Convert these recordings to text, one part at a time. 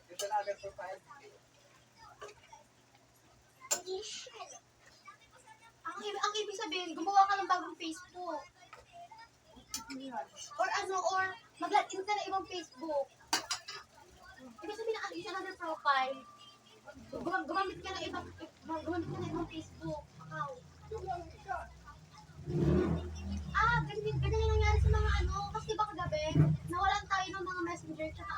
Dito na agad profile. Ang ibig sabihin, gumawa ka ng bagong Facebook. Or mag-login ka na ibang Facebook. Ibig sabihin na add another profile. Gumamit ka ng ibang Facebook account. Ganyan yung nangyari sa mga kasi diba kagabi, nawalan tayo ng mga messenger tsaka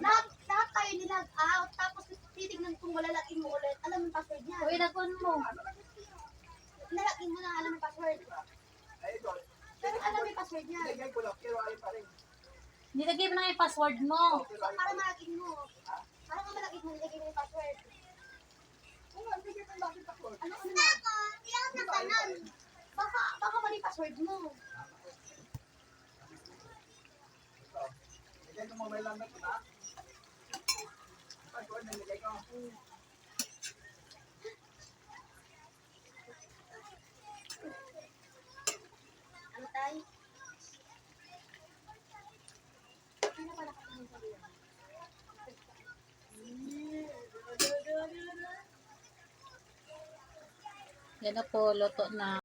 lahat tayo nilag out, tapos titignan kung wala login mo ulit, alam mo yung password niya. Uy, nagpun mo. Nalagin mo na, alam mo yung password. Pero alam mo yung password niya. Nilagay ko lang, pero ay pa rin. Nilagay mo na yung password mo. Para malagin mo. Para nga malagin mo, nilagay mo yung password. Oo nga, nilagay ko lang yung password. Ano na? Ilang na kanan. Baka mali password mo. Nilagay ko mobile number ko na. Password, nilagay ko. Ano tayo? Ano pa nakatingin sa iyo? Yan na po, luto na.